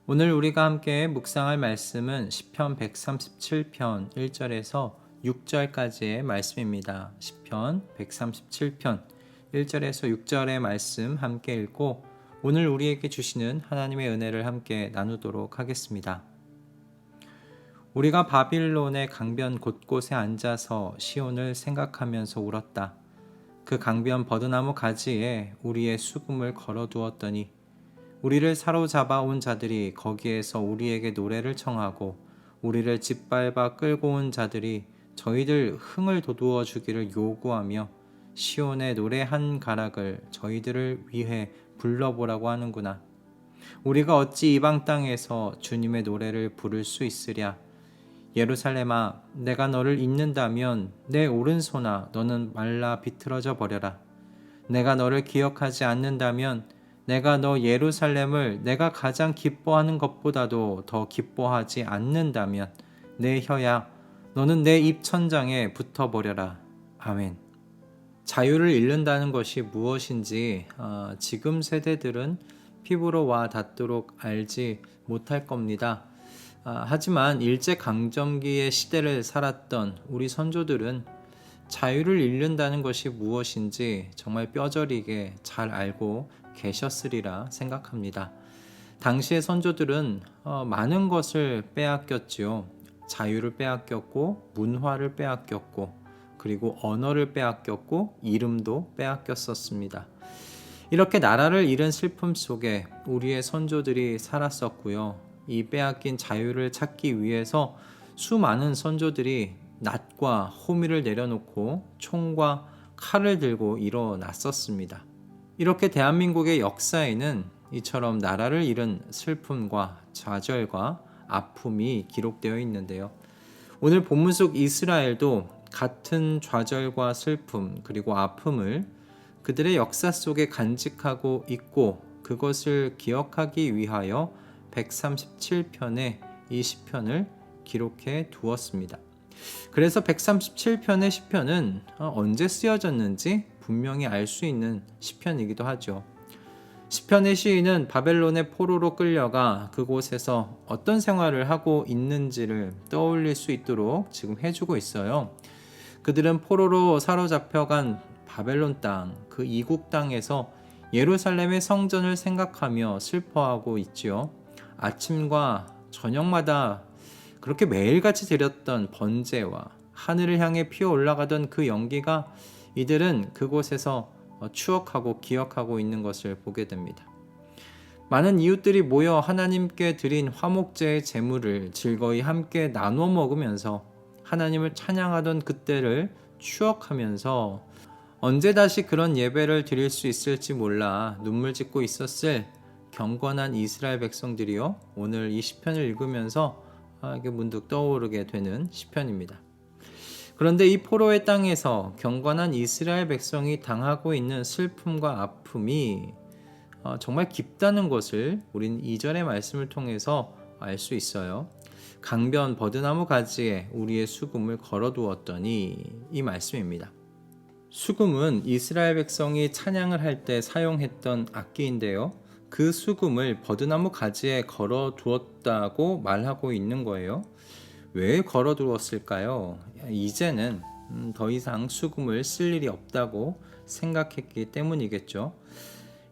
오늘 우리가 함께 묵상할 말씀은 시편 137편 1절에서 6절까지의 말씀입니다. 시편 137편 1절에서 6절의 말씀 함께 읽고 오늘 우리에게 주시는 하나님의 은혜를 함께 나누도록 하겠습니다. 우리가 바빌론의 강변 곳곳에 앉아서 시온을 생각하면서 울었다. 그 강변 버드나무 가지에 우리의 수금을 걸어두었더니 우리를 사로잡아 온 자들이 거기에서 우리에게 노래를 청하고 우리를 짓밟아 끌고 온 자들이 저희들 흥을 돋우어 주기를 요구하며 시온의 노래 한 가락을 저희들을 위해 불러보라고 하는구나. 우리가 어찌 이방 땅에서 주님의 노래를 부를 수 있으랴. 예루살렘아, 내가 너를 잊는다면 내 오른손아 너는 말라 비틀어져 버려라. 내가 너를 기억하지 않는다면 내가 너 예루살렘을 내가 가장 기뻐하는 것보다도 더 기뻐하지 않는다면 내 혀야 너는 내 입천장에 붙어버려라. 아멘. 자유를 잃는다는 것이 무엇인지 지금 세대들은 피부로 와 닿도록 알지 못할 겁니다. 하지만 일제강점기의 시대를 살았던 우리 선조들은 자유를 잃는다는 것이 무엇인지 정말 뼈저리게 잘 알고 계셨으리라 생각합니다. 당시의 선조들은 많은 것을 빼앗겼지요. 자유를 빼앗겼고 문화를 빼앗겼고 그리고 언어를 빼앗겼고 이름도 빼앗겼었습니다. 이렇게 나라를 잃은 슬픔 속에 우리의 선조들이 살았었고요. 이 빼앗긴 자유를 찾기 위해서 수많은 선조들이 낫과 호미를 내려놓고 총과 칼을 들고 일어났었습니다. 이렇게 대한민국의 역사에는 이처럼 나라를 잃은 슬픔과 좌절과 아픔이 기록되어 있는데요. 오늘 본문 속 이스라엘도 같은 좌절과 슬픔 그리고 아픔을 그들의 역사 속에 간직하고 있고 그것을 기억하기 위하여 137편의 이 시편을 기록해 두었습니다. 그래서 137편의 시편은 언제 쓰여졌는지 분명히 알 수 있는 시편이기도 하죠. 시편의 시인은 바벨론의 포로로 끌려가 그곳에서 어떤 생활을 하고 있는지를 떠올릴 수 있도록 지금 해주고 있어요. 그들은 포로로 사로잡혀간 바벨론 땅, 그 이국 땅에서 예루살렘의 성전을 생각하며 슬퍼하고 있지요. 아침과 저녁마다 그렇게 매일같이 드렸던 번제와 하늘을 향해 피어 올라가던 그 연기가 이들은 그곳에서 추억하고 기억하고 있는 것을 보게 됩니다. 많은 이웃들이 모여 하나님께 드린 화목제의 제물을 즐거이 함께 나누어 먹으면서 하나님을 찬양하던 그때를 추억하면서 언제 다시 그런 예배를 드릴 수 있을지 몰라 눈물 짓고 있었을 경건한 이스라엘 백성들이요, 오늘 이 시편을 읽으면서 이게 문득 떠오르게 되는 시편입니다. 그런데 이 포로의 땅에서 경건한 이스라엘 백성이 당하고 있는 슬픔과 아픔이 정말 깊다는 것을 우린 2절의 말씀을 통해서 알 수 있어요. 강변 버드나무 가지에 우리의 수금을 걸어두었더니, 이 말씀입니다. 수금은 이스라엘 백성이 찬양을 할 때 사용했던 악기인데요. 그 수금을 버드나무 가지에 걸어두었다고 말하고 있는 거예요. 왜 걸어두었을까요? 이제는 더 이상 수금을 쓸 일이 없다고 생각했기 때문이겠죠.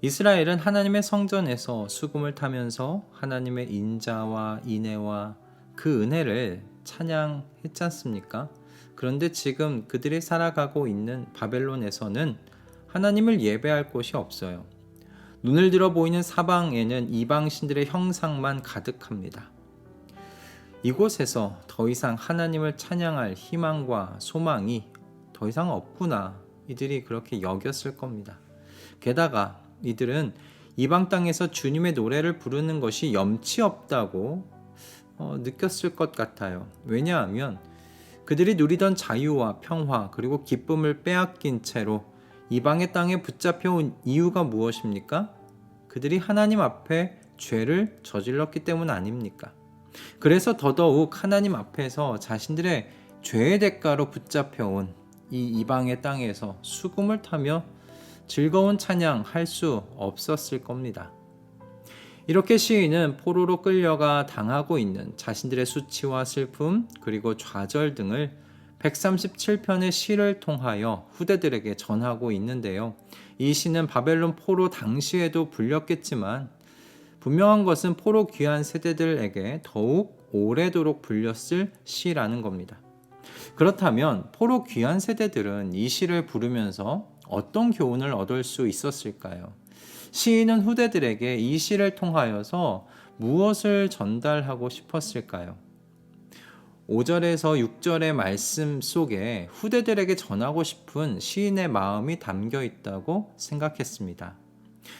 이스라엘은 하나님의 성전에서 수금을 타면서 하나님의 인자와 인애와 그 은혜를 찬양했지 않습니까? 그런데 지금 그들이 살아가고 있는 바벨론에서는 하나님을 예배할 곳이 없어요. 눈을 들어 보이는 사방에는 이방신들의 형상만 가득합니다. 이곳에서 더 이상 하나님을 찬양할 희망과 소망이 더 이상 없구나, 이들이 그렇게 여겼을 겁니다. 게다가 이들은 이방 땅에서 주님의 노래를 부르는 것이 염치 없다고 느꼈을 것 같아요. 왜냐하면 그들이 누리던 자유와 평화 그리고 기쁨을 빼앗긴 채로 이방의 땅에 붙잡혀온 이유가 무엇입니까? 그들이 하나님 앞에 죄를 저질렀기 때문 아닙니까? 그래서 더더욱 하나님 앞에서 자신들의 죄의 대가로 붙잡혀온 이 이방의 땅에서 수금을 타며 즐거운 찬양할 수 없었을 겁니다. 이렇게 시인은 포로로 끌려가 당하고 있는 자신들의 수치와 슬픔 그리고 좌절 등을 137편의 시를 통하여 후대들에게 전하고 있는데요. 이 시는 바벨론 포로 당시에도 불렸겠지만 분명한 것은 포로 귀환 세대들에게 더욱 오래도록 불렸을 시라는 겁니다. 그렇다면 포로 귀환 세대들은 이 시를 부르면서 어떤 교훈을 얻을 수 있었을까요? 시인은 후대들에게 이 시를 통하여서 무엇을 전달하고 싶었을까요? 5절에서 6절의 말씀 속에 후대들에게 전하고 싶은 시인의 마음이 담겨 있다고 생각했습니다.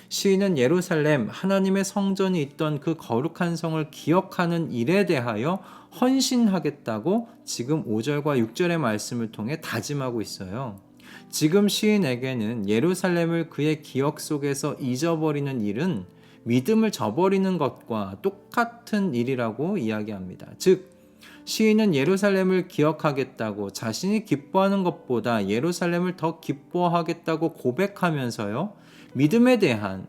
시인은 예루살렘 하나님의 성전이 있던 그 거룩한 성을 기억하는 일에 대하여 헌신하겠다고 지금 5절과 6절의 말씀을 통해 다짐하고 있어요. 지금 시인에게는 예루살렘을 그의 기억 속에서 잊어버리는 일은 믿음을 저버리는 것과 똑같은 일이라고 이야기합니다. 즉, 시인은 예루살렘을 기억하겠다고 자신이 기뻐하는 것보다 예루살렘을 더 기뻐하겠다고 고백하면서요, 믿음에 대한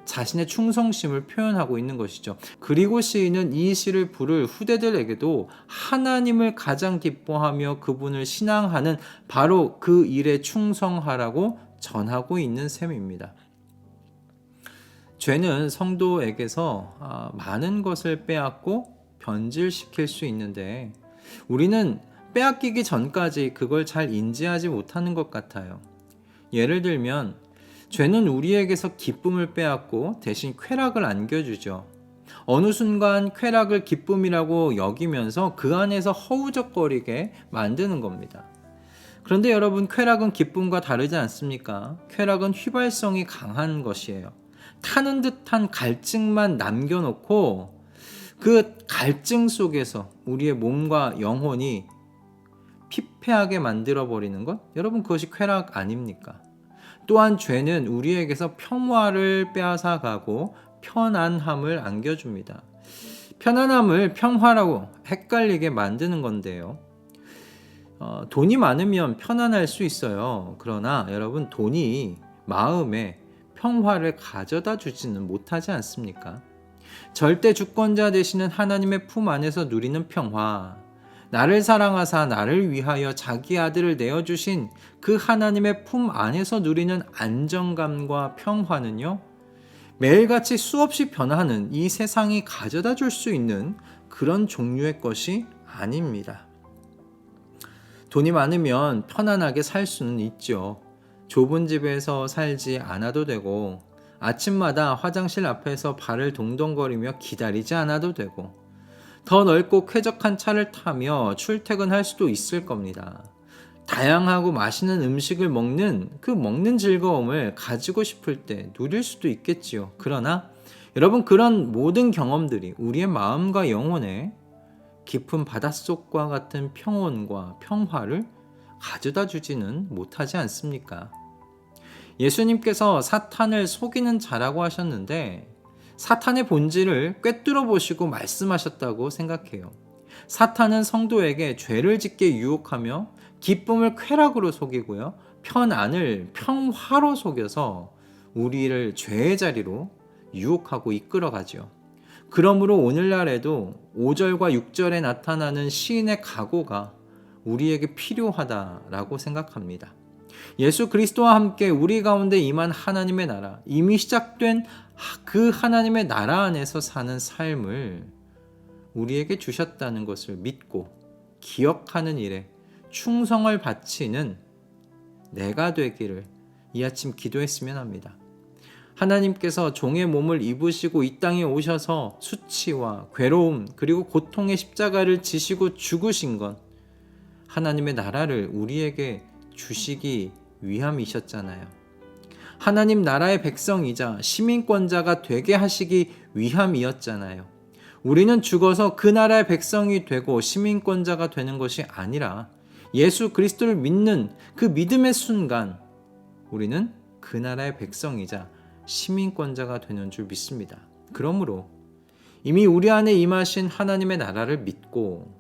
자신의 충성심을 표현하고 있는 것이죠. 그리고 시인은 이 시를 부를 후대들에게도 하나님을 가장 기뻐하며 그분을 신앙하는 바로 그 일에 충성하라고 전하고 있는 셈입니다. 죄는 성도에게서 많은 것을 빼앗고 변질시킬 수 있는데 우리는 빼앗기기 전까지 그걸 잘 인지하지 못하는 것 같아요. 예를 들면 죄는 우리에게서 기쁨을 빼앗고 대신 쾌락을 안겨주죠. 어느 순간 쾌락을 기쁨이라고 여기면서 그 안에서 허우적거리게 만드는 겁니다. 그런데 여러분, 쾌락은 기쁨과 다르지 않습니까? 쾌락은 휘발성이 강한 것이에요. 타는 듯한 갈증만 남겨놓고 그 갈증 속에서 우리의 몸과 영혼이 피폐하게 만들어버리는 것? 여러분, 그것이 쾌락 아닙니까? 또한 죄는 우리에게서 평화를 빼앗아가고 편안함을 안겨줍니다. 편안함을 평화라고 헷갈리게 만드는 건데요. 돈이 많으면 편안할 수 있어요. 그러나 여러분, 돈이 마음에 평화를 가져다 주지는 못하지 않습니까? 절대 주권자 되시는 하나님의 품 안에서 누리는 평화, 나를 사랑하사 나를 위하여 자기 아들을 내어주신 그 하나님의 품 안에서 누리는 안정감과 평화는요, 매일같이 수없이 변하는 이 세상이 가져다 줄 수 있는 그런 종류의 것이 아닙니다. 돈이 많으면 편안하게 살 수는 있죠. 좁은 집에서 살지 않아도 되고, 아침마다 화장실 앞에서 발을 동동거리며 기다리지 않아도 되고, 더 넓고 쾌적한 차를 타며 출퇴근할 수도 있을 겁니다. 다양하고 맛있는 음식을 먹는 즐거움을 가지고 싶을 때 누릴 수도 있겠지요. 그러나 여러분, 그런 모든 경험들이 우리의 마음과 영혼에 깊은 바닷속과 같은 평온과 평화를 가져다 주지는 못하지 않습니까? 예수님께서 사탄을 속이는 자라고 하셨는데 사탄의 본질을 꿰뚫어 보시고 말씀하셨다고 생각해요. 사탄은 성도에게 죄를 짓게 유혹하며 기쁨을 쾌락으로 속이고요, 편안을 평화로 속여서 우리를 죄의 자리로 유혹하고 이끌어가죠. 그러므로 오늘날에도 5절과 6절에 나타나는 시인의 각오가 우리에게 필요하다라고 생각합니다. 예수 그리스도와 함께 우리 가운데 임한 하나님의 나라, 이미 시작된 그 하나님의 나라 안에서 사는 삶을 우리에게 주셨다는 것을 믿고 기억하는 일에 충성을 바치는 내가 되기를 이 아침 기도했으면 합니다. 하나님께서 종의 몸을 입으시고 이 땅에 오셔서 수치와 괴로움 그리고 고통의 십자가를 지시고 죽으신 건 하나님의 나라를 우리에게 주시기 위함이셨잖아요. 하나님 나라의 백성이자 시민권자가 되게 하시기 위함이었잖아요. 우리는 죽어서 그 나라의 백성이 되고 시민권자가 되는 것이 아니라 예수 그리스도를 믿는 그 믿음의 순간 우리는 그 나라의 백성이자 시민권자가 되는 줄 믿습니다. 그러므로 이미 우리 안에 임하신 하나님의 나라를 믿고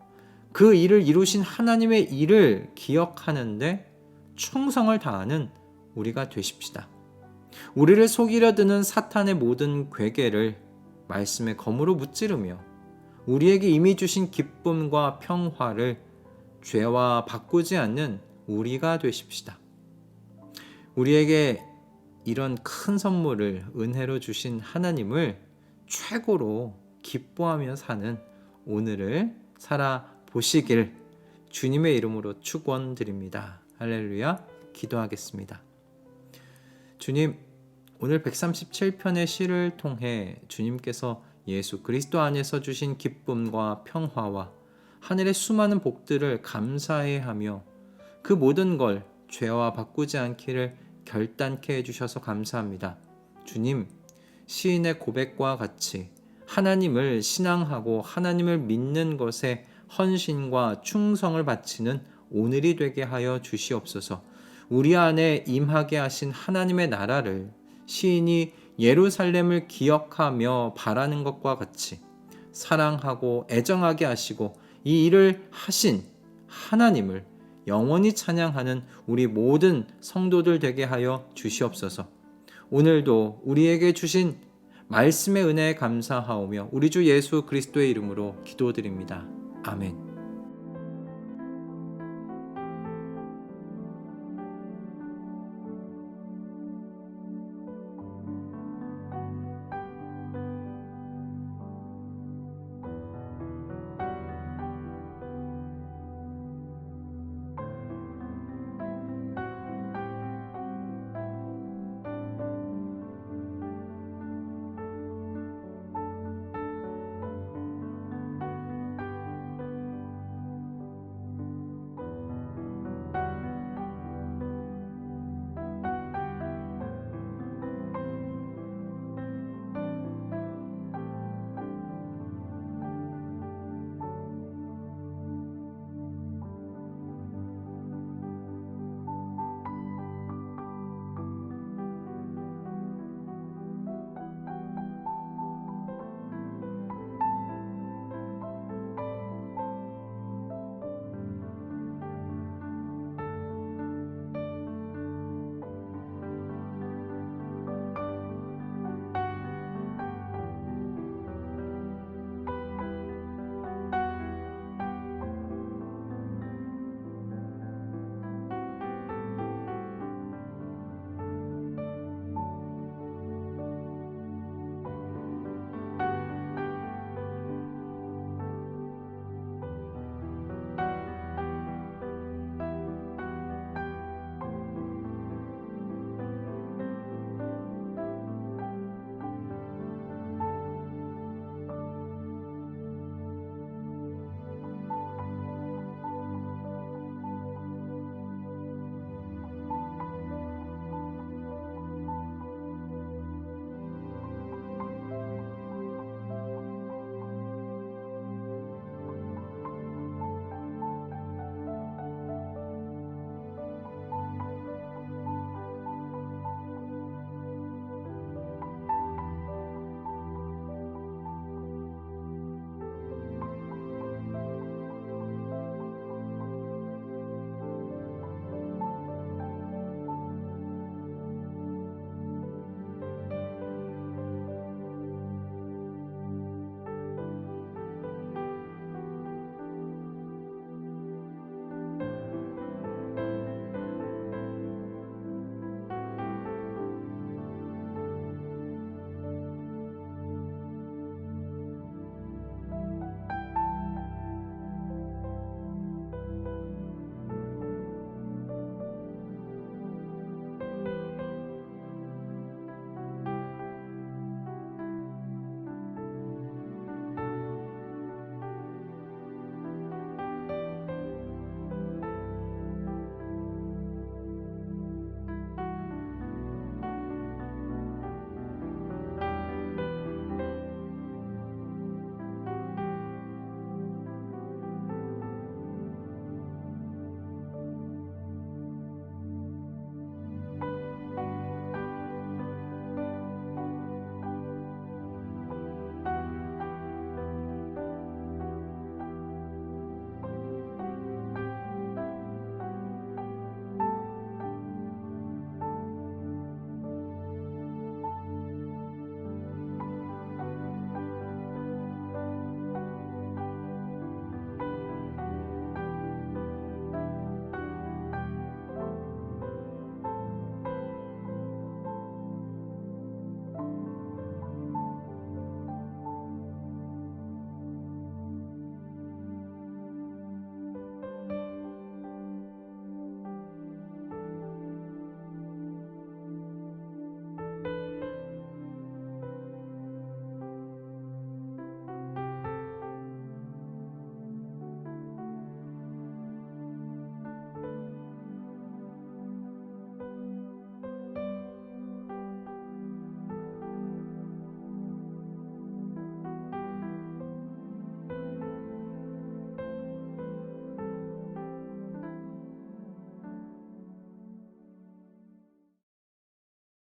그 일을 이루신 하나님의 일을 기억하는데 충성을 다하는 우리가 되십시다. 우리를 속이려 드는 사탄의 모든 괴계를 말씀의 검으로 무찌르며 우리에게 이미 주신 기쁨과 평화를 죄와 바꾸지 않는 우리가 되십시다. 우리에게 이런 큰 선물을 은혜로 주신 하나님을 최고로 기뻐하며 사는 오늘을 살아보시길 주님의 이름으로 축원드립니다. 할렐루야. 기도하겠습니다. 주님, 오늘 137편의 시를 통해 주님께서 예수 그리스도 안에서 주신 기쁨과 평화와 하늘의 수많은 복들을 감사해하며 그 모든 걸 죄와 바꾸지 않기를 결단케 해주셔서 감사합니다. 주님, 시인의 고백과 같이 하나님을 신앙하고 하나님을 믿는 것에 헌신과 충성을 바치는 오늘이 되게 하여 주시옵소서. 우리 안에 임하게 하신 하나님의 나라를 시인이 예루살렘을 기억하며 바라는 것과 같이 사랑하고 애정하게 하시고 이 일을 하신 하나님을 영원히 찬양하는 우리 모든 성도들 되게 하여 주시옵소서. 오늘도 우리에게 주신 말씀의 은혜에 감사하오며 우리 주 예수 그리스도의 이름으로 기도드립니다. 아멘.